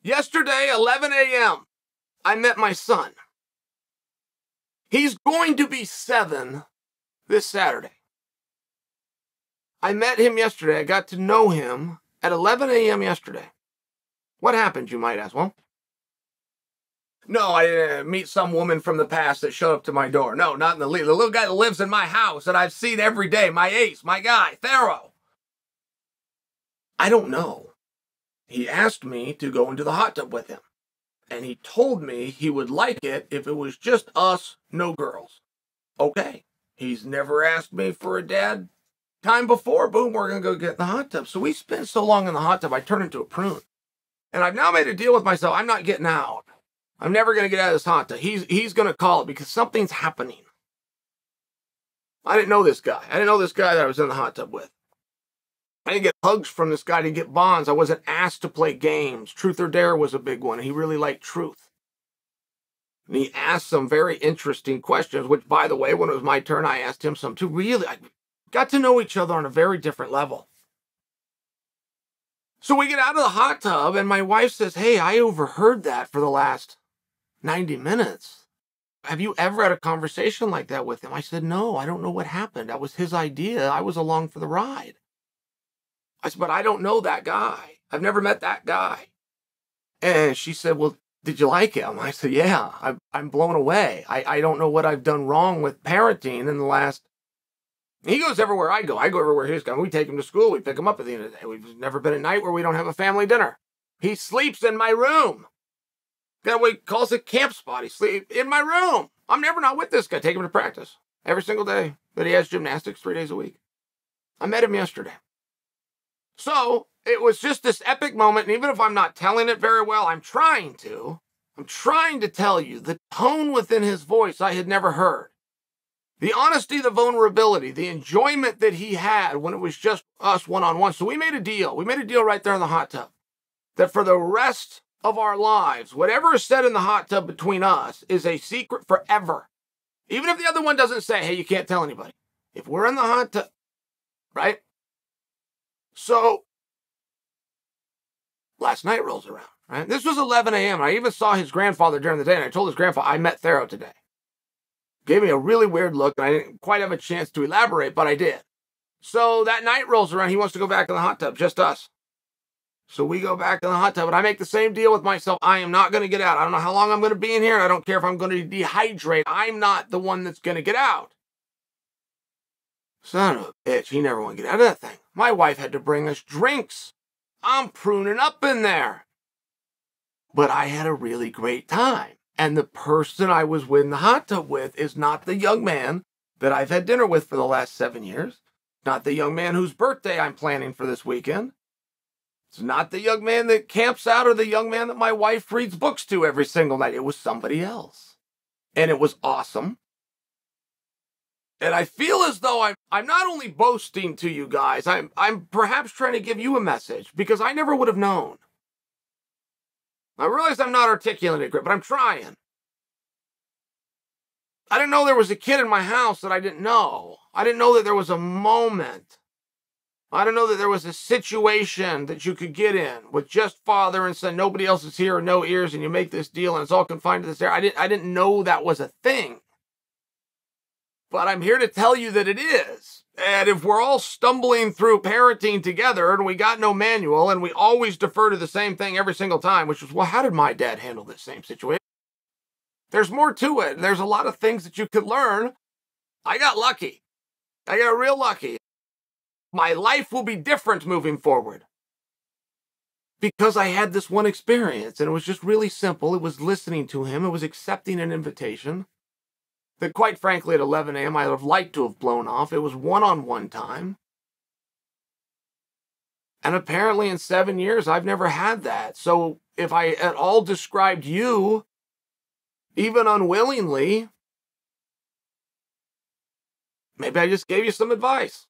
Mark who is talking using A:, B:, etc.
A: Yesterday, 11 a.m., I met my son. He's going to be 7 this Saturday. I met him yesterday. I got to know him at 11 a.m. yesterday. What happened, you might ask? Well, no, I didn't meet some woman from the past that showed up to my door. No, not in the least. The little guy that lives in my house that I've seen every day, my ace, my guy, Thero. I don't know. He asked me to go into the hot tub with him. And he told me he would like it if it was just us, no girls. Okay. He's never asked me for a dad time before. Boom, we're going to go get in the hot tub. So we spent so long in the hot tub, I turned into a prune. And I've now made a deal with myself. I'm not getting out. I'm never going to get out of this hot tub. He's going to call it because something's happening. I didn't know this guy. I didn't know this guy that I was in the hot tub with. I didn't get hugs from this guy. I didn't get bonds. I wasn't asked to play games. Truth or Dare was a big one. He really liked truth. And he asked some very interesting questions, which, by the way, when it was my turn, I asked him some too. Really, I got to know each other on a very different level. So we get out of the hot tub, and my wife says, hey, I overheard that for the last 90 minutes. Have you ever had a conversation like that with him? I said, no, I don't know what happened. That was his idea. I was along for the ride. I said, but I don't know that guy. I've never met that guy. And she said, well, did you like him? I said, yeah, I'm blown away. I don't know what I've done wrong with parenting in the last... He goes everywhere I go. I go everywhere he's going. We take him to school. We pick him up at the end of the day. We've never been a night where we don't have a family dinner. He sleeps in my room. Got what he calls a camp spot. He sleeps in my room. I'm never not with this guy. Take him to practice every single day that he has gymnastics 3 days a week. I met him yesterday. So it was just this epic moment. And even if I'm not telling it very well, I'm trying to tell you the tone within his voice I had never heard. The honesty, the vulnerability, the enjoyment that he had when it was just us one-on-one. So we made a deal. We made a deal right there in the hot tub that for the rest of our lives, whatever is said in the hot tub between us is a secret forever. Even if the other one doesn't say, hey, you can't tell anybody. If we're in the hot tub, right? So last night rolls around, right? This was 11 a.m. I even saw his grandfather during the day, and I told his grandfather, I met Thero today. Gave me a really weird look, and I didn't quite have a chance to elaborate, but I did. So that night rolls around. He wants to go back in the hot tub, just us. So we go back in the hot tub, and I make the same deal with myself. I am not going to get out. I don't know how long I'm going to be in here. I don't care if I'm going to dehydrate. I'm not the one that's going to get out. Son of a bitch, he never wanted to get out of that thing. My wife had to bring us drinks. I'm pruning up in there. But I had a really great time. And the person I was in the hot tub with is not the young man that I've had dinner with for the last 7 years. Not the young man whose birthday I'm planning for this weekend. It's not the young man that camps out or the young man that my wife reads books to every single night. It was somebody else. And it was awesome. And I feel as though I'm not only boasting to you guys, I'm perhaps trying to give you a message because I never would have known. I realize I'm not articulating it, but I'm trying. I didn't know there was a kid in my house that I didn't know. I didn't know that there was a moment. I didn't know that there was a situation that you could get in with just father and son. Nobody else is here, no ears, and you make this deal, and it's all confined to this area. I didn't know that was a thing. But I'm here to tell you that it is. And if we're all stumbling through parenting together and we got no manual and we always defer to the same thing every single time, which is, well, how did my dad handle this same situation? There's more to it. There's a lot of things that you could learn. I got lucky. I got real lucky. My life will be different moving forward because I had this one experience and it was just really simple. It was listening to him. It was accepting an invitation that, quite frankly, at 11 a.m. I would have liked to have blown off. It was one-on-one time. And apparently in 7 years, I've never had that. So if I at all described you, even unwillingly, maybe I just gave you some advice.